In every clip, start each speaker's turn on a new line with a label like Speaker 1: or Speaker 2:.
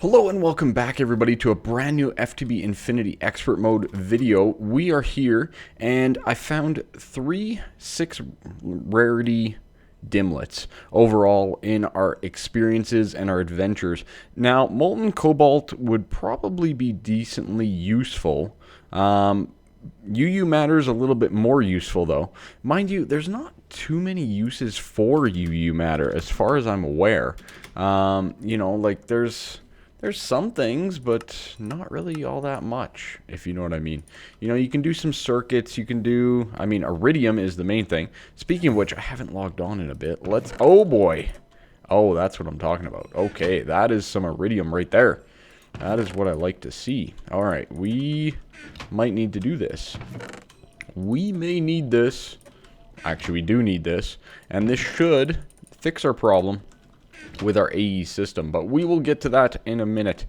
Speaker 1: Hello and welcome back everybody to a brand new FTB Infinity Expert Mode video. We are here and I found 6 rarity Dimlets overall in our experiences and our adventures. Now, Molten Cobalt would probably be decently useful. UU Matter is a little bit more useful though. Mind you, there's not too many uses for UU Matter as far as I'm aware. Like there's some things, but not really all that much, if you know what I mean. You can do some circuits, you can do, Iridium is the main thing. Speaking of which, I haven't logged on in a bit. Oh boy. Oh, that's what I'm talking about. Okay, that is some Iridium right there. That is what I like to see. All right, we might need to do this. We may need this. Actually, we do need this. And this should fix our problem with our AE system, but we will get to that in a minute.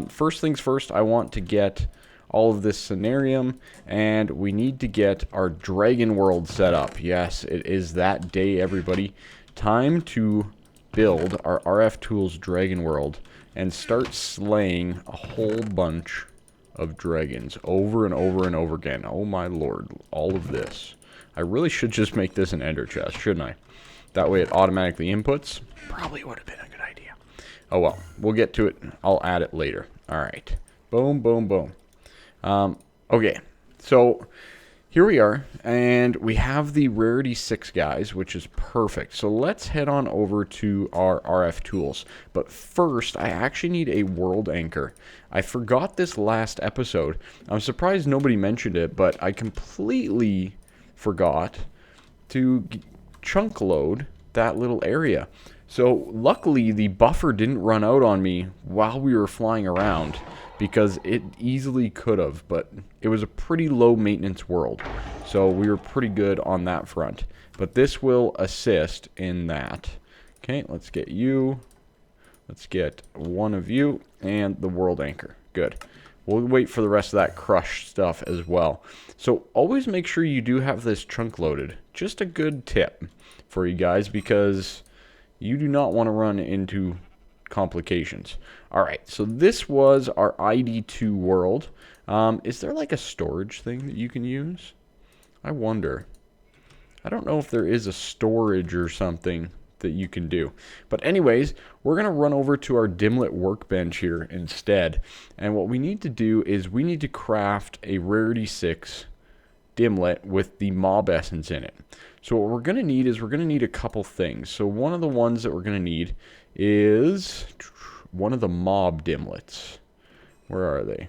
Speaker 1: First things first, I want to get all of this scenarium, and we need to get our Dragon World set up. Yes, it is that day, everybody. Time to build our RF Tools Dragon World and start slaying a whole bunch of dragons over and over and over again. Oh my lord, all of this. I really should just make this an ender chest, shouldn't I? That way it automatically inputs. Probably would have been a good idea. Oh well, we'll get to it. I'll add it later. All right. Boom, boom, boom. Okay, so here we are, and we have the Rarity 6 guys, which is perfect. So let's head on over to our RF tools. But first, I actually need a world anchor. I forgot this last episode. I'm surprised nobody mentioned it, but I completely forgot to chunk load that little area. So luckily the buffer didn't run out on me while we were flying around, because it easily could have, but it was a pretty low maintenance world, so we were pretty good on that front. But this will assist in that. Okay, let's get you, let's get one of you, and the world anchor. Good. We'll wait for the rest of that crush stuff as well. So always make sure you do have this chunk loaded. Just a good tip for you guys, because you do not want to run into complications. All right, so this was our ID2 world. Is there like a storage thing that you can use? I wonder. I don't know if there is a storage or something that you can do. But anyways, we're going to run over to our Dimlet workbench here instead. And what we need to do is we need to craft a Rarity 6 Dimlet with the mob essence in it. So what we're going to need is we're going to need a couple things. So one of the ones that we're going to need is one of the mob Dimlets. Where are they?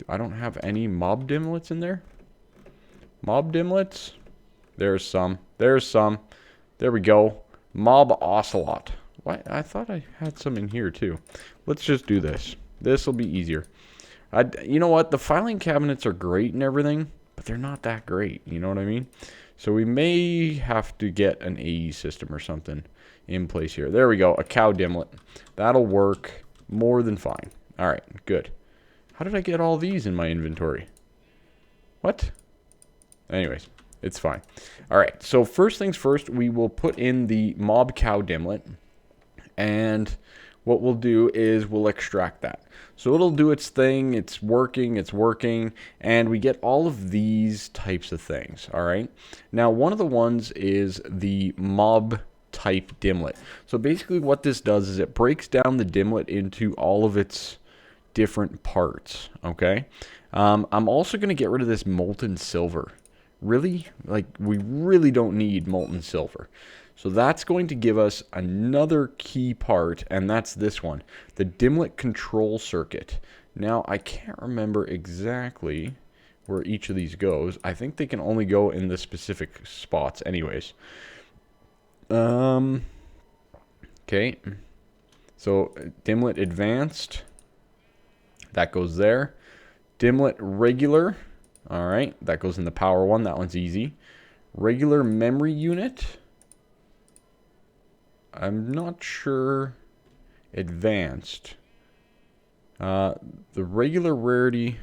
Speaker 1: I don't have any mob Dimlets in there. Mob Dimlets? There's some. There's some. There we go. Mob Ocelot. What? I thought I had some in here too. Let's just do this. This will be easier. You know what? The filing cabinets are great and everything, but they're not that great. You know what I mean? So we may have to get an AE system or something in place here. There we go. A cow Dimlet. That'll work more than fine. All right. Good. How did I get all these in my inventory? What? Anyways. It's fine. All right, so first things first, we will put in the mob cow Dimlet, and what we'll do is we'll extract that. So it'll do its thing, it's working, and we get all of these types of things, all right? Now, one of the ones is the mob type Dimlet. So basically what this does is it breaks down the Dimlet into all of its different parts, okay? I'm also going to get rid of this molten silver. Really? Like, we really don't need molten silver. So that's going to give us another key part, and that's this one, the Dimlet control circuit. Now, I can't remember exactly where each of these goes. I think they can only go in the specific spots anyways. Okay. So, Dimlet advanced. That goes there. Dimlet regular. All right, that goes in the power one. That one's easy. Regular memory unit. I'm not sure. Advanced. The regular rarity.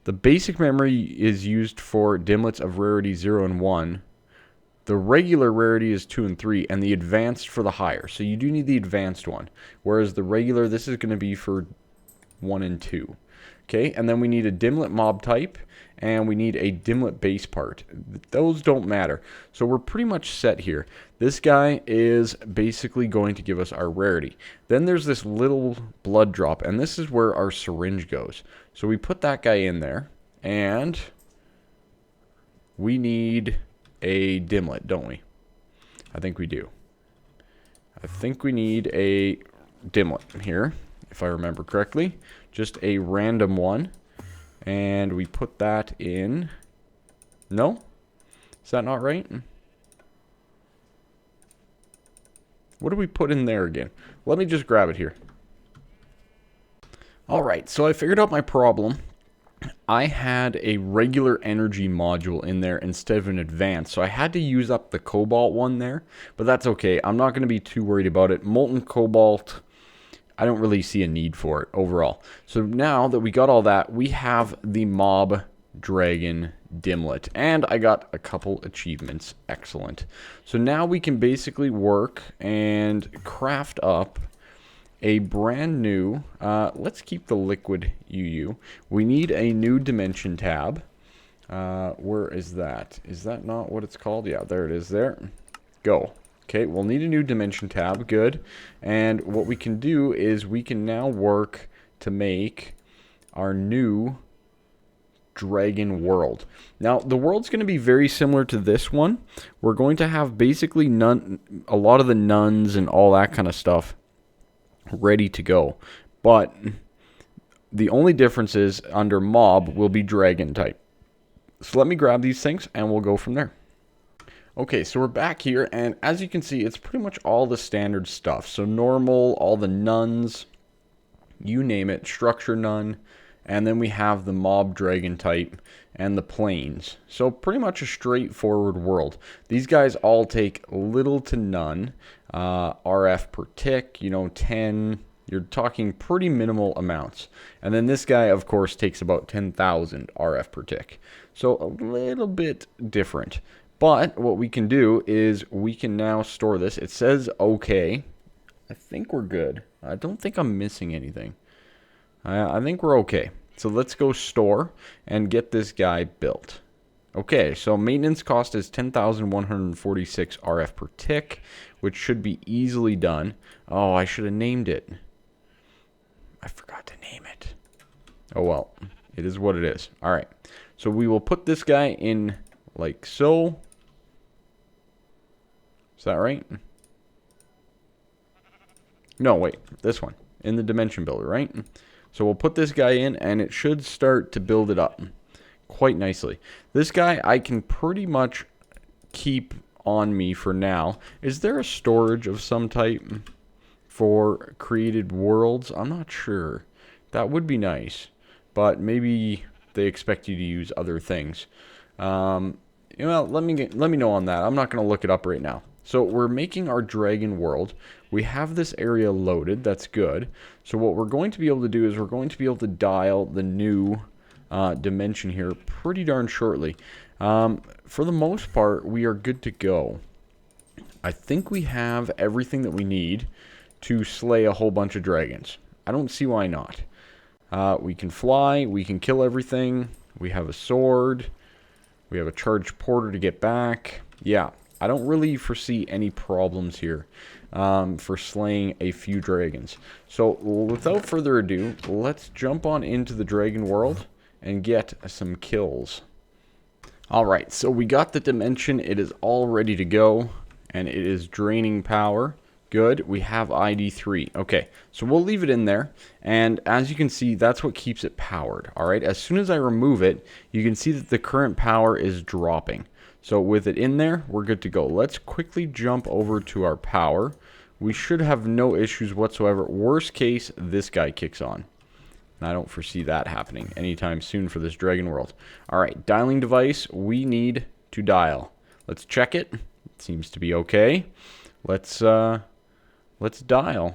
Speaker 1: The basic memory is used for Dimlets of rarity 0 and 1. The regular rarity is 2 and 3, and the advanced for the higher. So you do need the advanced one. Whereas the regular, this is going to be for 1 and 2. Okay, and then we need a Dimlet mob type, and we need a Dimlet base part. Those don't matter. So we're pretty much set here. This guy is basically going to give us our rarity. Then there's this little blood drop, and this is where our syringe goes. So we put that guy in there, and we need a Dimlet, don't we? I think we do. I think we need a Dimlet here, if I remember correctly. Just a random one. And we put that in. No? Is that not right? What do we put in there again? Let me just grab it here. Alright, so I figured out my problem. I had a regular energy module in there instead of an advanced, so I had to use up the cobalt one there, but that's okay. I'm not going to be too worried about it. Molten cobalt, I don't really see a need for it overall. So now that we got all that, we have the mob dragon Dimlet, and I got a couple achievements. Excellent. So now we can basically work and craft up a brand new, let's keep the liquid UU. We need a new dimension tab. Where is that? Is that not what it's called? Yeah, there it is there. Go. Okay, we'll need a new dimension tab. Good. And what we can do is we can now work to make our new dragon world. Now, the world's going to be very similar to this one. We're going to have basically a lot of the nuns and all that kind of stuff ready to go, but the only difference is under mob will be dragon type. So let me grab these things and we'll go from there. Okay, so we're back here, and as you can see, it's pretty much all the standard stuff. So normal, all the nuns, you name it, structure nun, and then we have the mob dragon type and the planes. So pretty much a straightforward world. These guys all take little to none RF per tick, 10. You're talking pretty minimal amounts. And then this guy, of course, takes about 10,000 RF per tick. So a little bit different. But what we can do is we can now store this. It says okay. I think we're good. I don't think I'm missing anything. I think we're okay. So let's go store and get this guy built. Okay, so maintenance cost is 10,146 RF per tick, which should be easily done. Oh, I should have named it. I forgot to name it. Oh well, it is what it is. All right, so we will put this guy in like so. Is that right? No, wait, this one in the dimension builder, right? So we'll put this guy in, and it should start to build it up quite nicely. This guy I can pretty much keep on me for now. Is there a storage of some type for created worlds? I'm not sure. That would be nice, but maybe they expect you to use other things. Let me know on that. I'm not going to look it up right now. So we're making our dragon world. We have this area loaded. That's good. So what we're going to be able to do is we're going to be able to dial the new dimension here pretty darn shortly. For the most part, we are good to go. I think we have everything that we need to slay a whole bunch of dragons. I don't see why not. We can fly. We can kill everything. We have a sword. We have a charged porter to get back. Yeah, I don't really foresee any problems here for slaying a few dragons. So without further ado, let's jump on into the dragon world and get some kills. Alright, so we got the dimension. It is all ready to go, and it is draining power. Good. We have ID 3. Okay, so we'll leave it in there, and as you can see, that's what keeps it powered. Alright, as soon as I remove it, you can see that the current power is dropping. So with it in there, we're good to go. Let's quickly jump over to our power. We should have no issues whatsoever. Worst case, this guy kicks on. I don't foresee that happening anytime soon for this dragon world. Alright, dialing device, we need to dial. Let's check it. It seems to be okay. Let's dial.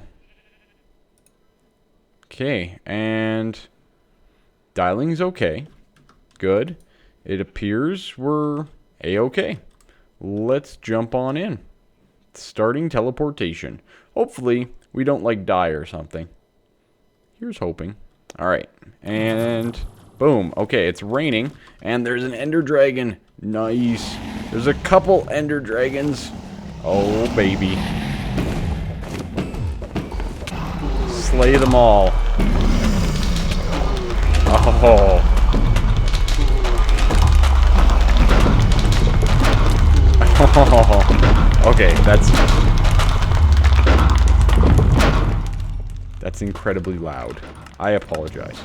Speaker 1: Okay, and dialing's okay. Good. It appears we're A-okay. let's jump on in. Starting teleportation. Hopefully, we don't like die or something. Here's hoping. Alright, and boom. Okay, it's raining, and there's an ender dragon. Nice. There's a couple ender dragons. Oh, baby. Slay them all. Oh. Okay, that's incredibly loud. I apologize.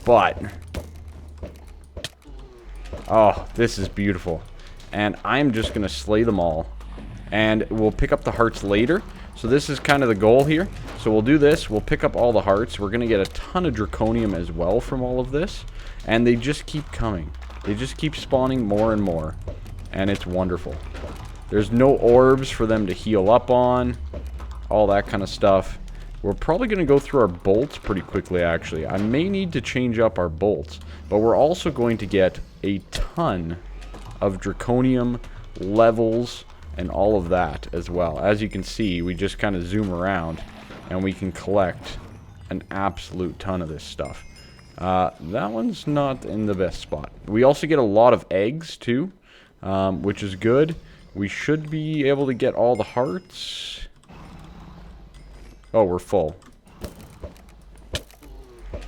Speaker 1: But oh, this is beautiful. And I'm just gonna slay them all. And we'll pick up the hearts later. So this is kind of the goal here. So we'll do this, we'll pick up all the hearts. We're gonna get a ton of draconium as well from all of this. And they just keep coming. They just keep spawning more and more. And it's wonderful. There's no orbs for them to heal up on. All that kind of stuff. We're probably going to go through our bolts pretty quickly, actually. I may need to change up our bolts. But we're also going to get a ton of draconium levels and all of that as well. As you can see, we just kind of zoom around and we can collect an absolute ton of this stuff. That one's not in the best spot. We also get a lot of eggs, too. Which is good. We should be able to get all the hearts. Oh, we're full.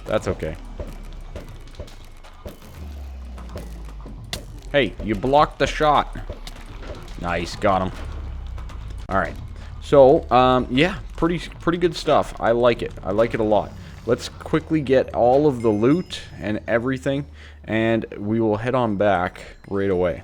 Speaker 1: That's okay. Hey, you blocked the shot. Nice, got him. Alright. So, yeah, pretty good stuff. I like it. I like it a lot. Let's quickly get all of the loot and everything, and we will head on back right away.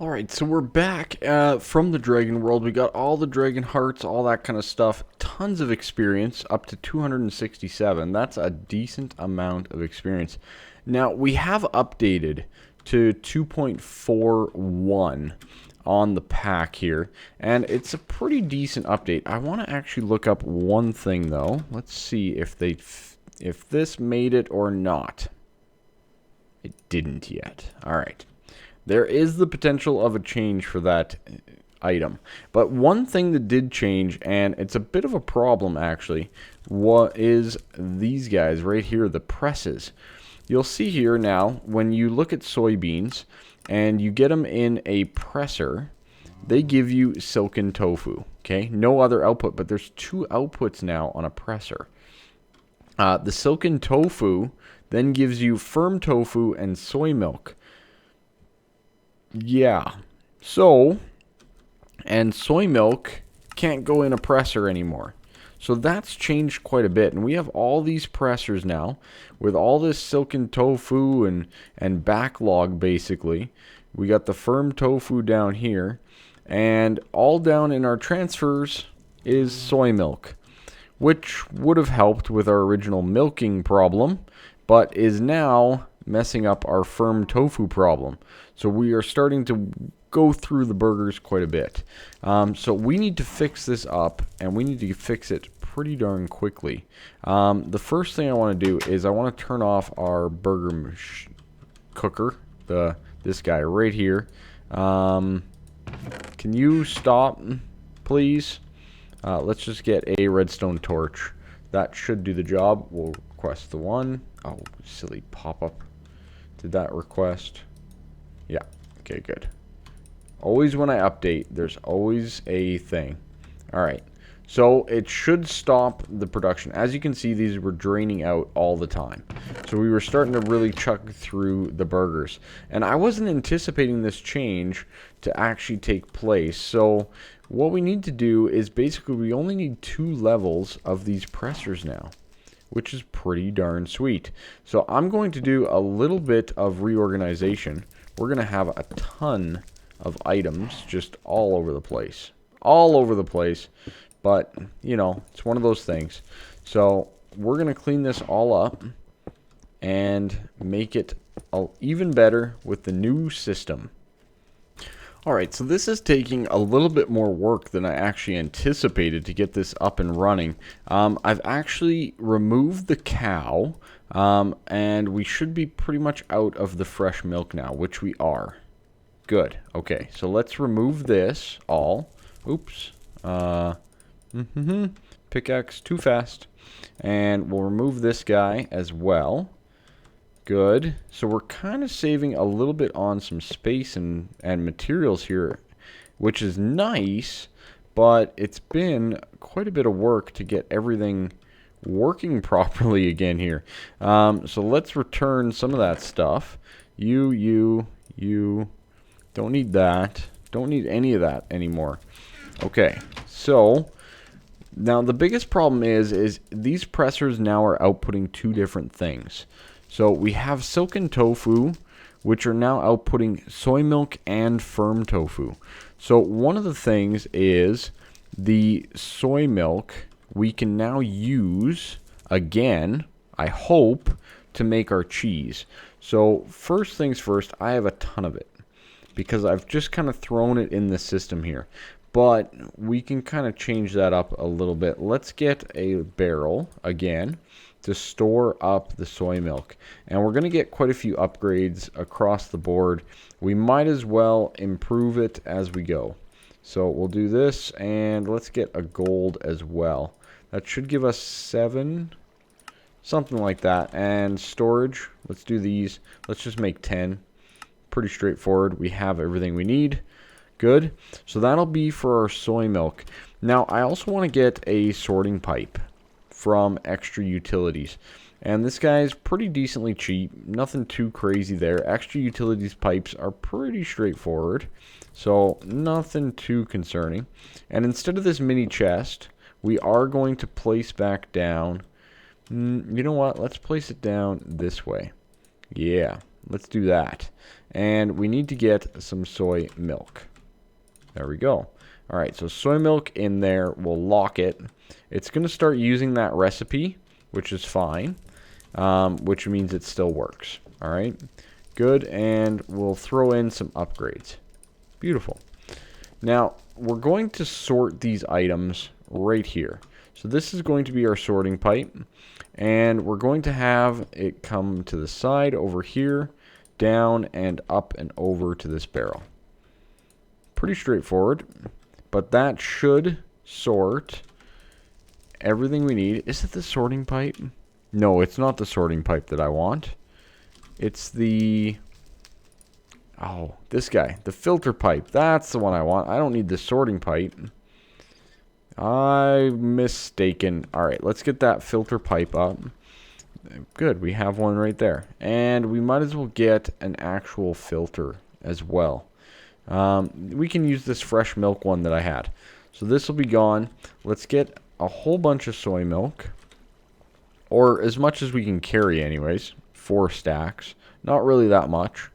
Speaker 1: Alright, so we're back from the Dragon World. We got all the Dragon Hearts, all that kind of stuff. Tons of experience, up to 267. That's a decent amount of experience. Now, we have updated to 2.41 on the pack here. And it's a pretty decent update. I want to actually look up one thing, though. Let's see if this made it or not. It didn't yet. Alright. There is the potential of a change for that item. But one thing that did change, and it's a bit of a problem actually, what is these guys right here, the presses. You'll see here now, when you look at soybeans, and you get them in a presser, they give you silken tofu, okay? No other output, but there's two outputs now on a presser. The silken tofu then gives you firm tofu and soy milk. Yeah, so, and soy milk can't go in a presser anymore. So that's changed quite a bit, and we have all these pressers now with all this silken tofu and backlog basically. We got the firm tofu down here, and all down in our transfers is soy milk, which would have helped with our original milking problem, but is now messing up our firm tofu problem. So we are starting to go through the burgers quite a bit. So we need to fix this up, and we need to fix it pretty darn quickly. The first thing I want to do is I want to turn off our burger cooker, this guy right here. Can you stop, please? Let's just get a redstone torch. That should do the job. We'll request the one. Oh, silly pop-up. Did that request? Yeah. Okay, good. Always when I update, there's always a thing. Alright. So it should stop the production. As you can see, these were draining out all the time. So we were starting to really chug through the burgers. And I wasn't anticipating this change to actually take place. So what we need to do is basically we only need 2 levels of these pressers now, which is pretty darn sweet. So I'm going to do a little bit of reorganization. We're going to have a ton of items just all over the place. All over the place. But, you know, it's one of those things. So we're going to clean this all up and make it even better with the new system. Alright, so this is taking a little bit more work than I actually anticipated to get this up and running. I've actually removed the cow, and we should be pretty much out of the fresh milk now, which we are. Good. Okay, so let's remove this all. Oops. Pickaxe too fast. And we'll remove this guy as well. Good. So we're kind of saving a little bit on some space and materials here, which is nice, but it's been quite a bit of work to get everything working properly again here. So let's return some of that stuff. You. Don't need that. Don't need any of that anymore. Okay, so now the biggest problem is these pressers now are outputting two different things. So we have silken tofu, which are now outputting soy milk and firm tofu. So one of the things is the soy milk we can now use again, I hope, to make our cheese. So first things first, I have a ton of it because I've just kind of thrown it in the system here. But we can kind of change that up a little bit. Let's get a barrel again to store up the soy milk. And we're going to get quite a few upgrades across the board. We might as well improve it as we go. So we'll do this, and let's get a gold as well. That should give us 7, something like that. And storage, let's do these. Let's just make 10. Pretty straightforward. We have everything we need. Good. So that'll be for our soy milk. Now, I also want to get a sorting pipe from Extra Utilities. And this guy's pretty decently cheap. Nothing too crazy there. Extra Utilities pipes are pretty straightforward. So nothing too concerning. And instead of this mini chest, we are going to place back down. You know what? Let's place it down this way. Yeah, let's do that. And we need to get some soy milk. There we go. All right, so soy milk in there. We'll lock it. It's going to start using that recipe, which is fine, which means it still works. All right, good. And we'll throw in some upgrades. Beautiful. Now, we're going to sort these items right here. So this is going to be our sorting pipe. And we're going to have it come to the side over here, down and up and over to this barrel. Pretty straightforward, but that should sort everything we need. Is it the sorting pipe? No, it's not the sorting pipe that I want. It's the... oh, this guy. The filter pipe. That's the one I want. I don't need the sorting pipe. I'm mistaken. Alright, let's get that filter pipe up. Good, we have one right there. And we might as well get an actual filter as well. We can use this fresh milk one that I had. So this will be gone. Let's get a whole bunch of soy milk. Or as much as we can carry anyways. 4 stacks. Not really that much.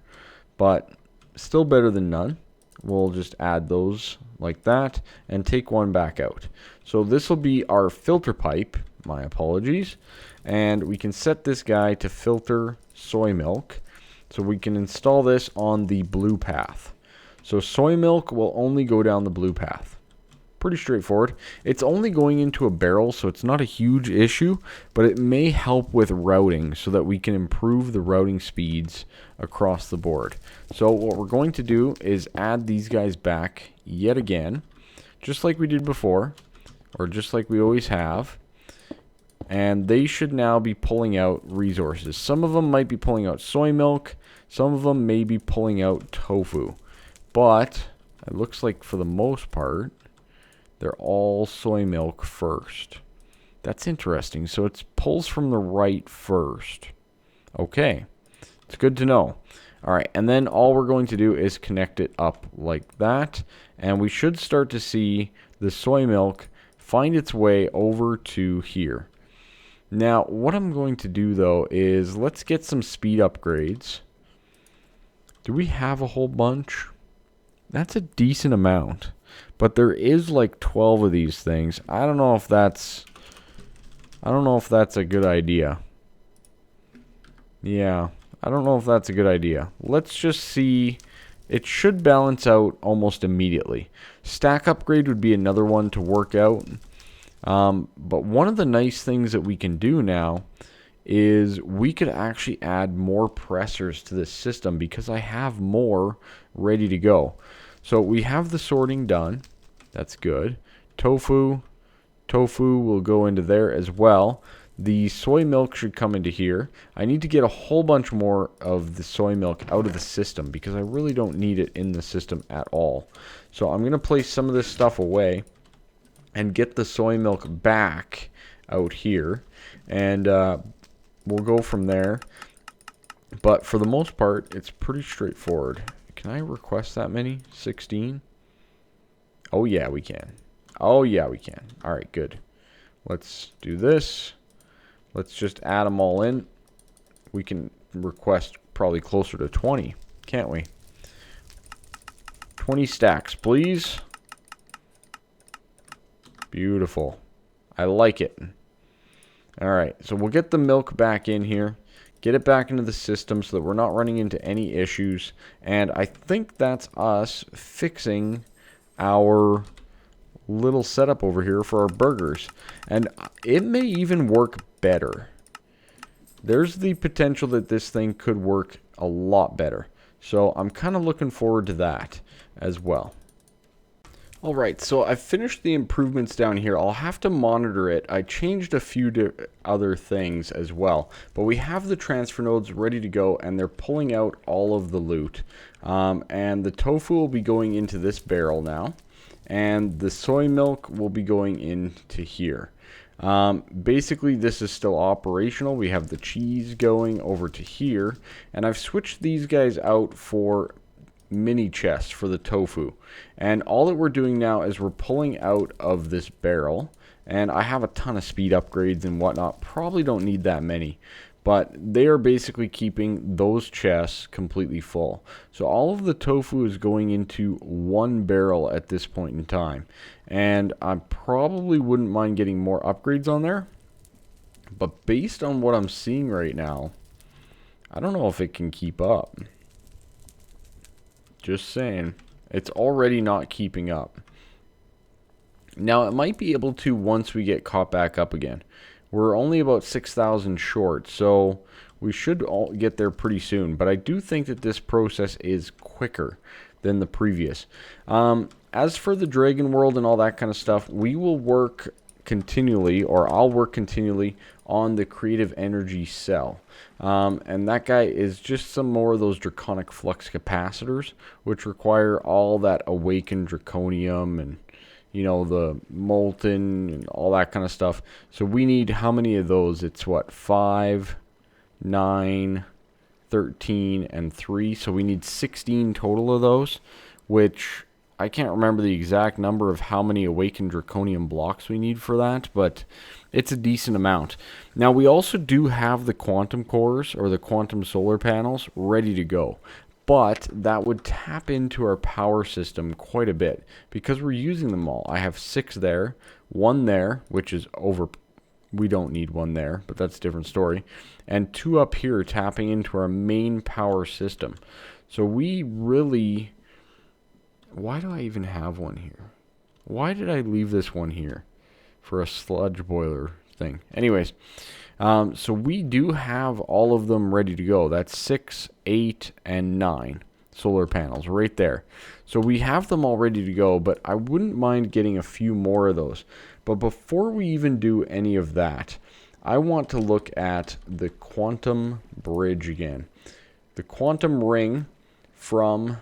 Speaker 1: But still better than none. We'll just add those like that. And take one back out. So this will be our filter pipe. My apologies. And we can set this guy to filter soy milk. So we can install this on the blue path. So soy milk will only go down the blue path. Pretty straightforward. It's only going into a barrel, so it's not a huge issue, but it may help with routing so that we can improve the routing speeds across the board. So what we're going to do is add these guys back yet again, just like we did before, or just like we always have. And they should now be pulling out resources. Some of them might be pulling out soy milk. Some of them may be pulling out tofu. But it looks like for the most part, they're all soy milk first. That's interesting. So it pulls from the right first. Okay. It's good to know. All right. And then all we're going to do is connect it up like that. And we should start to see the soy milk find its way over to here. Now, what I'm going to do, though, is let's get some speed upgrades. Do we have a whole bunch? That's a decent amount. But there is like 12 of these things. I don't know if that's a good idea. Yeah, I don't know if that's a good idea. Let's just see. It should balance out almost immediately. Stack upgrade would be another one to work out. But one of the nice things that we can do now is we could actually add more pressers to this system because I have more ready to go. So we have the sorting done. That's good. Tofu will go into there as well. The soy milk should come into here. I need to get a whole bunch more of the soy milk out of the system because I really don't need it in the system at all. So I'm going to place some of this stuff away and get the soy milk back out here. And we'll go from there. But for the most part, it's pretty straightforward. Can I request that many? 16? Oh, yeah, we can. Oh, yeah, we can. All right, good. Let's do this. Let's just add them all in. We can request probably closer to 20, can't we? 20 stacks, please. Beautiful. I like it. All right, so we'll get the milk back in here. Get it back into the system so that we're not running into any issues. And I think that's us fixing our little setup over here for our burgers. And it may even work better. There's the potential that this thing could work a lot better. So I'm kind of looking forward to that as well. Alright, so I've finished the improvements down here. I'll have to monitor it. I changed a few other things as well. But we have the transfer nodes ready to go, and they're pulling out all of the loot. And the tofu will be going into this barrel now. And the soy milk will be going into here. Basically, this is still operational. We have the cheese going over to here. And I've switched these guys out for mini chests for the tofu. And all that we're doing now is we're pulling out of this barrel. And I have a ton of speed upgrades and whatnot. Probably don't need that many. But they are basically keeping those chests completely full. So all of the tofu is going into one barrel at this point in time. And I probably wouldn't mind getting more upgrades on there. But based on what I'm seeing right now, I don't know if it can keep up. Just saying. It's already not keeping up. Now, it might be able to once we get caught back up again. We're only about 6,000 short, so we should all get there pretty soon. But I do think that this process is quicker than the previous. As for the Dragon World and all that kind of stuff, we will work continually, or I'll work continually on the creative energy cell. And that guy is just some more of those draconic flux capacitors, which require all that awakened draconium and, you know, the molten and all that kind of stuff. So we need how many of those? It's what, 5, 9, 13, and 3. So we need 16 total of those, which I can't remember the exact number of how many awakened draconium blocks we need for that, but it's a decent amount. Now, we also do have the quantum cores, or the quantum solar panels, ready to go. But that would tap into our power system quite a bit because we're using them all. I have 6 there, 1 there, which is over. We don't need 1 there, but that's a different story. And 2 up here tapping into our main power system. So we really... Why do I even have 1 here? Why did I leave this 1 here for a sludge boiler thing? Anyways, so we do have all of them ready to go. That's 6, 8, and 9 solar panels right there. So we have them all ready to go, but I wouldn't mind getting a few more of those. But before we even do any of that, I want to look at the quantum bridge again. The quantum ring from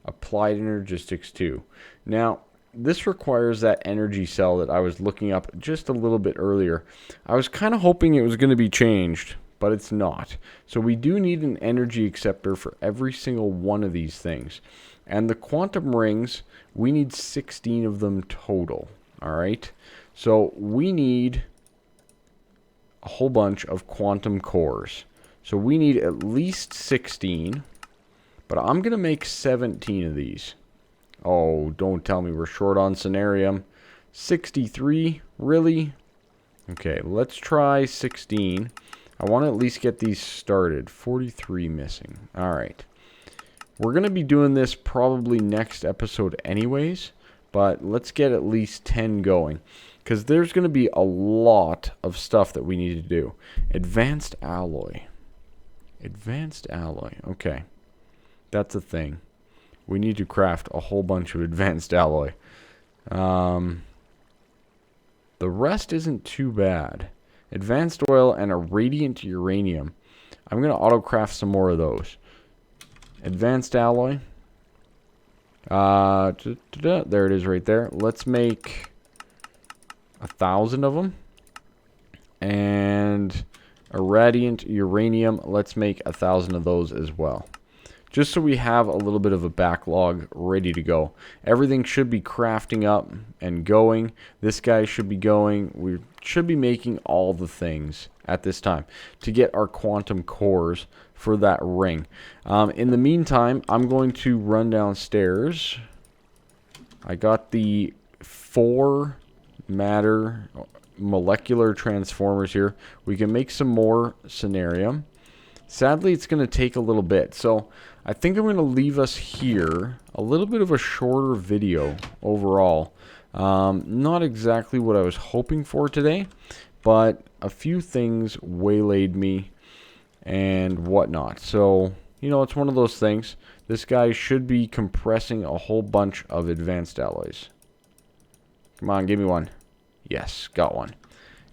Speaker 1: Applied Energistics 2. Now, this requires that energy cell that I was looking up just a little bit earlier. I was kind of hoping it was going to be changed, but it's not. So we do need an energy acceptor for every single one of these things. And the quantum rings, we need 16 of them total. Alright? So we need a whole bunch of quantum cores. So we need at least 16. But I'm going to make 17 of these. Oh, don't tell me we're short on Cenarium. 63? Really? Okay, let's try 16. I want to at least get these started. 43 missing. Alright. We're going to be doing this probably next episode anyways. But let's get at least 10 going. because there's going to be a lot of stuff that we need to do. Advanced alloy. Advanced alloy. Okay. That's a thing. We need to craft a whole bunch of advanced alloy. The rest isn't too bad. Advanced oil and a radiant uranium. I'm going to auto-craft some more of those. Advanced alloy. There it is right there. Let's make 1,000 of them. And a radiant uranium. Let's make 1,000 of those as well. Just so we have a little bit of a backlog ready to go. Everything should be crafting up and going. This guy should be going. We should be making all the things at this time to get our quantum cores for that ring. In the meantime, I'm going to run downstairs. I got the 4 matter molecular transformers here. We can make some more scenarium. Sadly, it's going to take a little bit, so I think I'm going to leave us here. A little bit of a shorter video overall. Not exactly what I was hoping for today, but a few things waylaid me and whatnot. So, you know, it's one of those things. This guy should be compressing a whole bunch of advanced alloys. Come on, give me one. Yes, got one.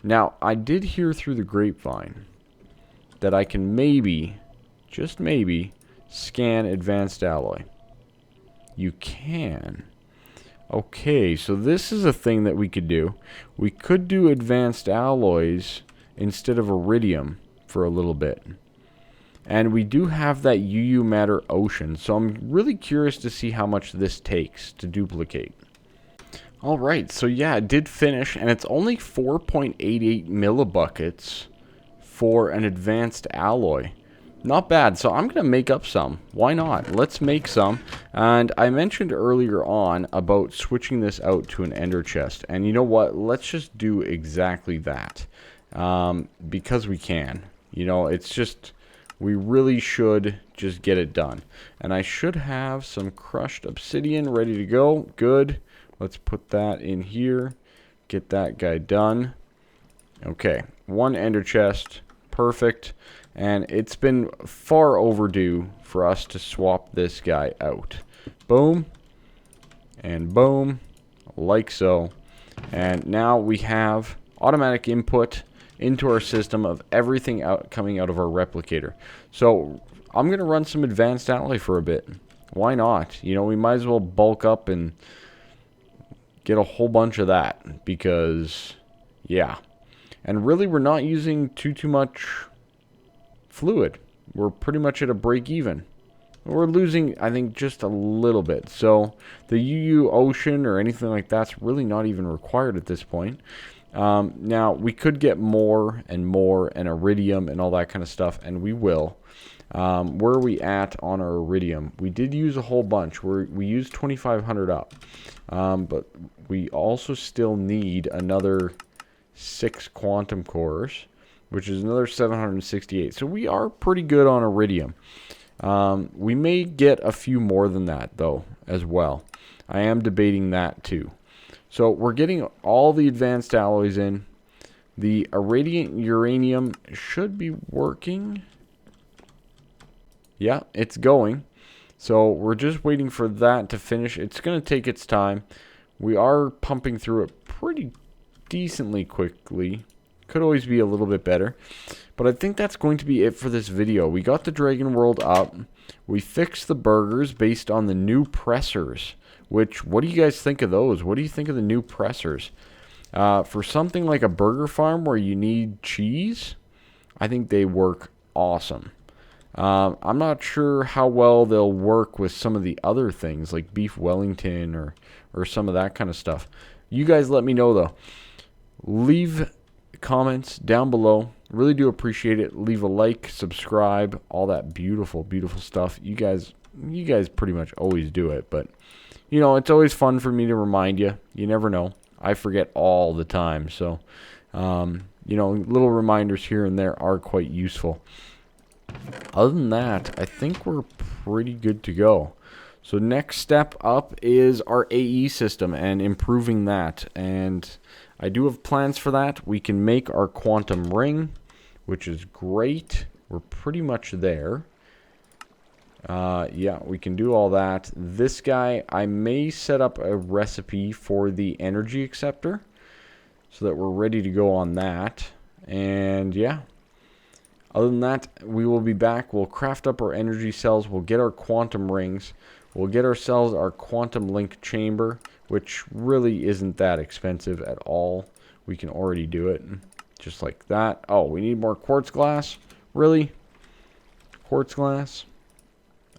Speaker 1: Now, I did hear through the grapevine that I can maybe, just maybe, scan advanced alloy. You can. Okay, so this is a thing that we could do. We could do advanced alloys instead of iridium for a little bit. And we do have that UU matter ocean, so I'm really curious to see how much this takes to duplicate. Alright, so yeah, it did finish, and it's only 4.88 millibuckets for an advanced alloy. Not bad, so I'm going to make up some. Why not? Let's make some. And I mentioned earlier on about switching this out to an ender chest. And you know what? Let's just do exactly that. Because we can. You know, it's just, we really should just get it done. And I should have some crushed obsidian ready to go. Good. Let's put that in here. Get that guy done. Okay, 1 ender chest. Perfect. And it's been far overdue for us to swap this guy out. Boom. And boom. Like so. And now we have automatic input into our system of everything coming out of our replicator. So I'm going to run some advanced alloy for a bit. Why not? You know, we might as well bulk up and get a whole bunch of that. Because, yeah. And really, we're not using too much fluid. We're pretty much at a break even. We're losing, I think, just a little bit. So the UU ocean or anything like that's really not even required at this point. Now, we could get more and iridium and all that kind of stuff, and we will. Where are we at on our iridium? We did use a whole bunch. We used 2,500 up. But we also still need another 6 quantum cores, which is another 768. So we are pretty good on iridium. We may get a few more than that, though, as well. I am debating that, too. So we're getting all the advanced alloys in. The irradiant uranium should be working. Yeah, it's going. So we're just waiting for that to finish. It's going to take its time. We are pumping through it pretty decently quickly. Could always be a little bit better. But I think that's going to be it for this video. We got the Dragon World up. We fixed the burgers based on the new pressers. Which, what do you guys think of those? What do you think of the new pressers? For something like a burger farm where you need cheese, I think they work awesome. I'm not sure how well they'll work with some of the other things like beef Wellington or some of that kind of stuff. You guys let me know, though. Leave comments down below. Really do appreciate it. Leave a like, subscribe, all that beautiful, beautiful stuff. You guys pretty much always do it, but you know, it's always fun for me to remind you. You never know. I forget all the time, so you know, little reminders here and there are quite useful. Other than that, I think we're pretty good to go. So next step up is our AE system and improving that. And I do have plans for that. We can make our quantum ring, which is great. We're pretty much there. Yeah, we can do all that. This guy, I may set up a recipe for the energy acceptor so that we're ready to go on that. And yeah, other than that, we will be back. We'll craft up our energy cells. We'll get our quantum rings. We'll get ourselves our quantum link chamber, which really isn't that expensive at all. We can already do it just like that. Oh, we need more quartz glass? Really? Quartz glass?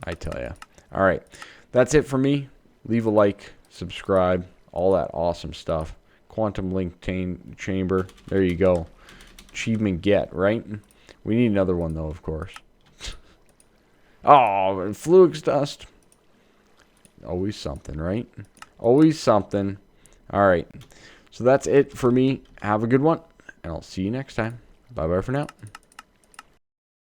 Speaker 1: I tell ya. All right. That's it for me. Leave a like, subscribe, all that awesome stuff. Quantum link chamber. There you go. Achievement get, right? We need another one, though, of course. Oh, Fluix dust. Always something, right? Always something. All right. So that's it for me. Have a good one, and I'll see you next time. Bye-bye for now.